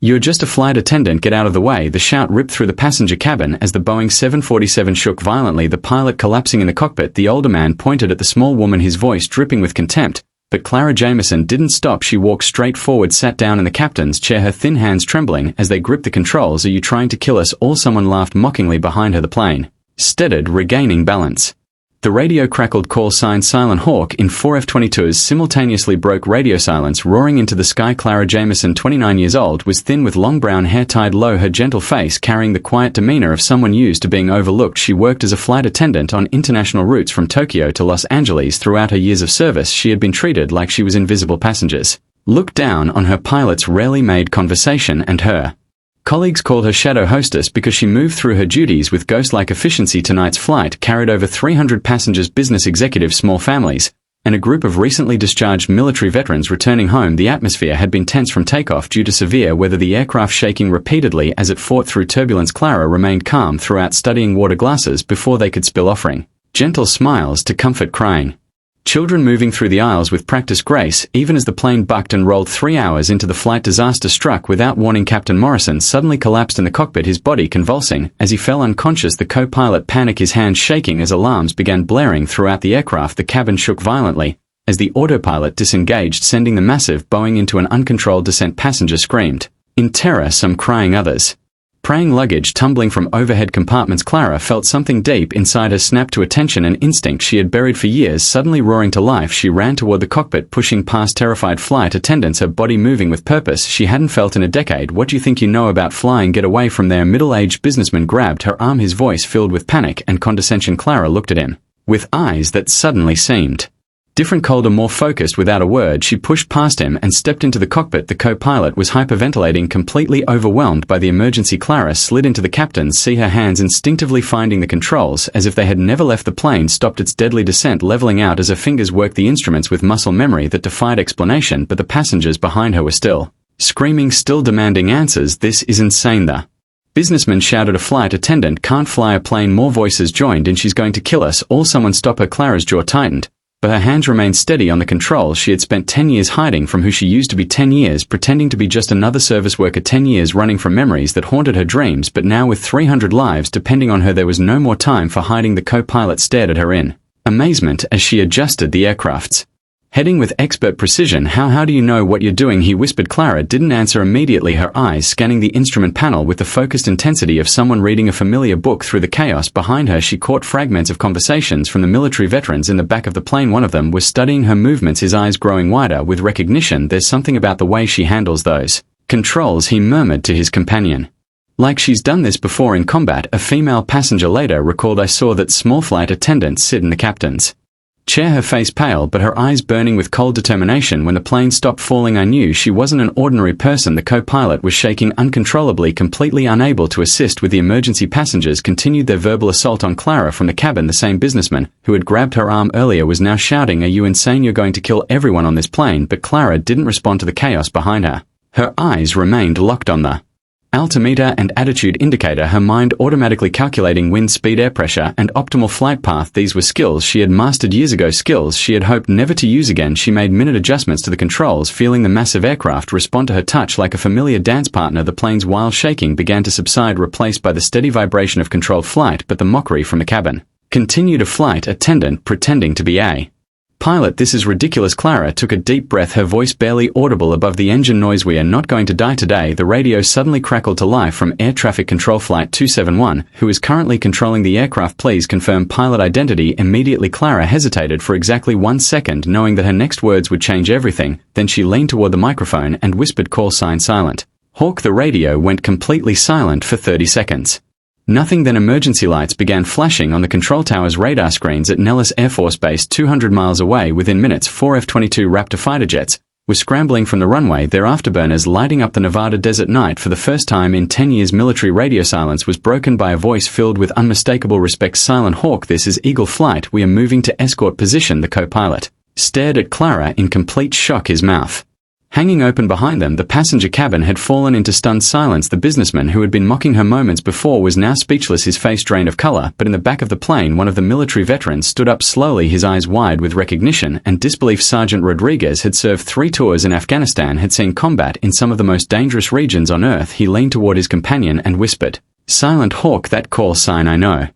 "You're just a flight attendant, get out of the way." The shout ripped through the passenger cabin as the Boeing 747 shook violently, the pilot collapsing in the cockpit. The older man pointed at the small woman, his voice dripping with contempt. But Clara Jameson didn't stop. She walked straight forward, sat down in the captain's chair, her thin hands trembling as they gripped the controls. "Are you trying to kill us all?" Someone laughed mockingly behind her. The plane steadied, regaining balance. The radio crackled. Call sign Silent Hawk in 4 F-22s simultaneously broke radio silence, roaring into the sky. Clara Jameson, 29 years old, was thin with long brown hair tied low, her gentle face carrying the quiet demeanor of someone used to being overlooked. She worked as a flight attendant on international routes from Tokyo to Los Angeles. Throughout her years of service, she had been treated like she was invisible. Passengers looked down on her, pilots rarely made conversation, and her colleagues called her shadow hostess because she moved through her duties with ghost-like efficiency. Tonight's flight carried over 300 passengers, business executives, small families, and a group of recently discharged military veterans returning home. The atmosphere had been tense from takeoff due to severe weather, the aircraft shaking repeatedly as it fought through turbulence. Clara remained calm throughout, studying water glasses before they could spill, offering gentle smiles to comfort crying children, moving through the aisles with practiced grace. Even as the plane bucked and rolled 3 hours into the flight, disaster struck without warning. Captain Morrison suddenly collapsed in the cockpit, his body convulsing as he fell unconscious. The co-pilot panicked, his hands shaking as alarms began blaring throughout the aircraft. The cabin shook violently as the autopilot disengaged, sending the massive Boeing into an uncontrolled descent. Passengers screamed in terror, some crying, others praying, luggage tumbling from overhead compartments. Clara felt something deep inside her snap to attention, an instinct she had buried for years suddenly roaring to life. She ran toward the cockpit, pushing past terrified flight attendants, her body moving with purpose she hadn't felt in a decade. "What do you think you know about flying? Get away from there." Middle-aged businessman grabbed her arm, his voice filled with panic and condescension. Clara looked at him with eyes that suddenly seemed different, colder, more focused. Without a word, she pushed past him and stepped into the cockpit. The co-pilot was hyperventilating, completely overwhelmed by the emergency. Clara slid into the captain's seat, her hands instinctively finding the controls as if they had never left. The plane stopped its deadly descent, leveling out as her fingers worked the instruments with muscle memory that defied explanation. But the passengers behind her were still screaming, still demanding answers. "This is insane," the businessman shouted. "A flight attendant can't fly a plane." More voices joined in. "She's going to kill us all. Someone stop her." Clara's jaw tightened, but her hands remained steady on the controls. She had spent 10 years hiding from who she used to be, 10 years pretending to be just another service worker, 10 years running from memories that haunted her dreams. But now, with 300 lives depending on her, there was no more time for hiding. The co-pilot stared at her in amazement as she adjusted the aircraft's heading with expert precision. How do you know what you're doing?" he whispered. Clara didn't answer immediately, her eyes scanning the instrument panel with the focused intensity of someone reading a familiar book. Through the chaos behind her, she caught fragments of conversations from the military veterans in the back of the plane. One of them was studying her movements, his eyes growing wider with recognition. "There's something about the way she handles those controls," he murmured to his companion. "Like she's done this before in combat." A female passenger later recalled, "I saw that small flight attendant sit in the captain's chair, her face pale but her eyes burning with cold determination. When the plane stopped falling, I knew she wasn't an ordinary person." The co-pilot was shaking uncontrollably, completely unable to assist with the emergency. Passengers continued their verbal assault on Clara from the cabin. The same businessman who had grabbed her arm earlier was now shouting, "Are you insane? You're going to kill everyone on this plane." But Clara didn't respond to the chaos behind her. Her eyes remained locked on the altimeter and attitude indicator, her mind automatically calculating wind speed, air pressure, and optimal flight path. These were skills she had mastered years ago, skills she had hoped never to use again. She made minute adjustments to the controls, feeling the massive aircraft respond to her touch like a familiar dance partner. The plane's wild shaking began to subside, replaced by the steady vibration of controlled flight. But the mockery from the cabin continued. A flight attendant pretending to be a pilot. "This is ridiculous." Clara took a deep breath, her voice barely audible above the engine noise. "We are not going to die today." The radio suddenly crackled to life from air traffic control. "Flight 271, who is currently controlling the aircraft, please confirm pilot identity immediately." Clara hesitated for exactly 1 second, knowing that her next words would change everything. Then she leaned toward the microphone and whispered, "Call sign Silent Hawk." The radio went completely silent for 30 seconds. Nothing. Then emergency lights began flashing on the control tower's radar screens at Nellis Air Force Base, 200 miles away. Within minutes, 4 F-22 Raptor fighter jets were scrambling from the runway, their afterburners lighting up the Nevada desert night. For the first time in 10 years, military radio silence was broken by a voice filled with unmistakable respect. "Silent Hawk, this is Eagle Flight. We are moving to escort position." The co-pilot stared at Clara in complete shock, his mouth Hanging open behind them, the passenger cabin had fallen into stunned silence. The businessman who had been mocking her moments before was now speechless, his face drained of color, but in the back of the plane one of the military veterans stood up slowly, his eyes wide with recognition and disbelief. Sergeant Rodriguez had served 3 tours in Afghanistan, had seen combat in some of the most dangerous regions on Earth. He leaned toward his companion and whispered, "Silent Hawk, that call sign I know."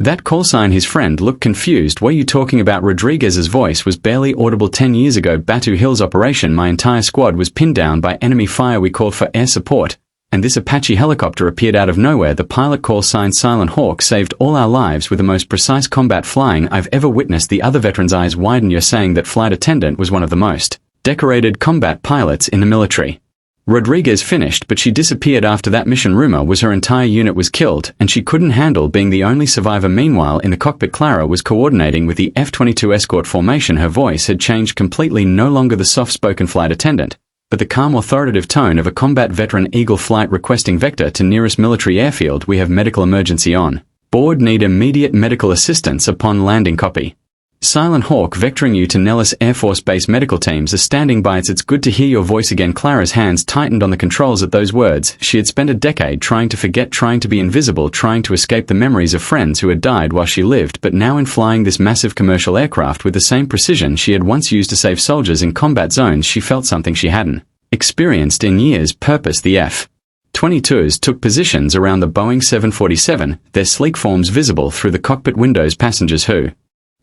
That call sign? His friend looked confused. "What are you talking about?" Rodriguez's voice was barely audible. 10 years ago, Batu Hills operation, my entire squad was pinned down by enemy fire. We called for air support, and this Apache helicopter appeared out of nowhere. The pilot call sign Silent Hawk saved all our lives with the most precise combat flying I've ever witnessed. The other veteran's eyes widened. "You're saying that flight attendant was one of the most decorated combat pilots in the military?" Rodriguez finished, but she disappeared after that mission. Rumor was her entire unit was killed, and she couldn't handle being the only survivor. Meanwhile, in the cockpit, Clara was coordinating with the F-22 escort formation. Her voice had changed completely, no longer the soft-spoken flight attendant, but the calm, authoritative tone of a combat veteran. "Eagle flight requesting vector to nearest military airfield. We have medical emergency on board. Need immediate medical assistance upon landing. Copy. Silent Hawk vectoring you to Nellis Air Force Base. Medical teams are standing by. It's good to hear your voice again." Clara's hands tightened on the controls at those words. She had spent a decade trying to forget, trying to be invisible, trying to escape the memories of friends who had died while she lived, but now in flying this massive commercial aircraft with the same precision she had once used to save soldiers in combat zones, she felt something she hadn't experienced in years. Purpose. The F-22s took positions around the Boeing 747, their sleek forms visible through the cockpit windows. Passengers who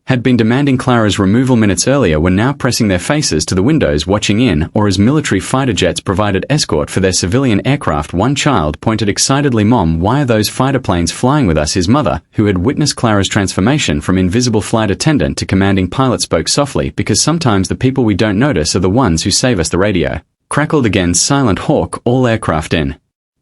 had been demanding Clara's removal minutes earlier were now pressing their faces to the windows, watching in, or as military fighter jets provided escort for their civilian aircraft. One child pointed excitedly, "Mom, why are those fighter planes flying with us?" His mother, who had witnessed Clara's transformation from invisible flight attendant to commanding pilot, spoke softly, "Because sometimes the people we don't notice are the ones who save us." The radio crackled again. "Silent Hawk, all aircraft in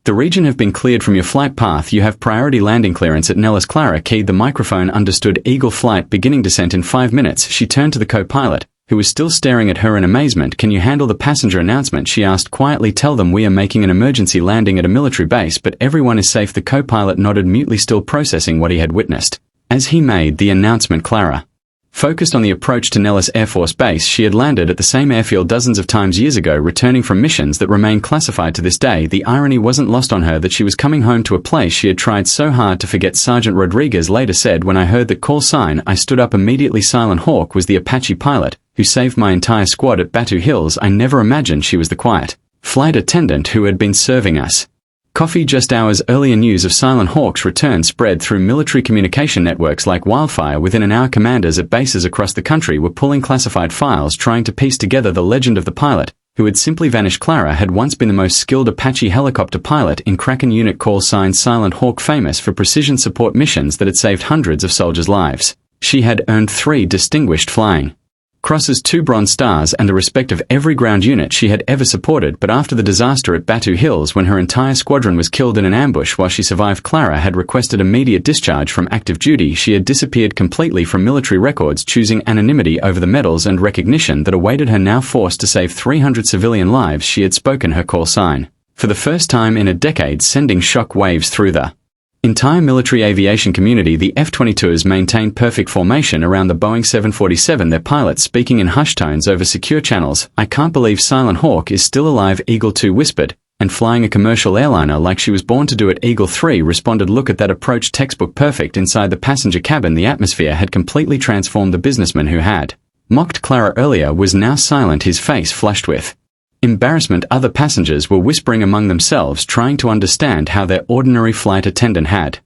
the region have been cleared from your flight path. You have priority landing clearance at Nellis." Clara keyed the microphone. "Understood. Eagle flight beginning descent in 5 minutes. She turned to the co-pilot, who was still staring at her in amazement. "Can you handle the passenger announcement?" she asked quietly. "Tell them we are making an emergency landing at a military base, but everyone is safe." The co-pilot nodded mutely, still processing what he had witnessed. As he made the announcement, Clara focused on the approach to Nellis Air Force Base. She had landed at the same airfield dozens of times years ago, returning from missions that remain classified to this day. The irony wasn't lost on her that she was coming home to a place she had tried so hard to forget. Sergeant Rodriguez later said, "When I heard that call sign, I stood up immediately. Silent Hawk was the Apache pilot who saved my entire squad at Batu Hills. I never imagined she was the quiet flight attendant who had been serving us coffee." Just hours earlier, news of Silent Hawk's return spread through military communication networks like wildfire. Within an hour, commanders at bases across the country were pulling classified files, trying to piece together the legend of the pilot who had simply vanished. Clara had once been the most skilled Apache helicopter pilot in Kraken unit call sign Silent Hawk, famous for precision support missions that had saved hundreds of soldiers' lives. She had earned 3 distinguished flying crosses, 2 Bronze Stars, and the respect of every ground unit she had ever supported. But after the disaster at Batu Hills, when her entire squadron was killed in an ambush while she survived, Clara had requested immediate discharge from active duty. She had disappeared completely from military records, choosing anonymity over the medals and recognition that awaited her. Now forced to save 300 civilian lives, she had spoken her call sign for the first time in a decade, sending shock waves through the entire military aviation community. The F-22s maintained perfect formation around the Boeing 747, their pilots speaking in hushed tones over secure channels. "I can't believe Silent Hawk is still alive," Eagle 2 whispered, "and flying a commercial airliner like she was born to do it." Eagle 3 responded, "Look at that approach, textbook perfect." Inside the passenger cabin, the atmosphere had completely transformed. The businessman who had mocked Clara earlier was now silent, his face flushed with embarrassment. Other passengers were whispering among themselves, trying to understand how their ordinary flight attendant had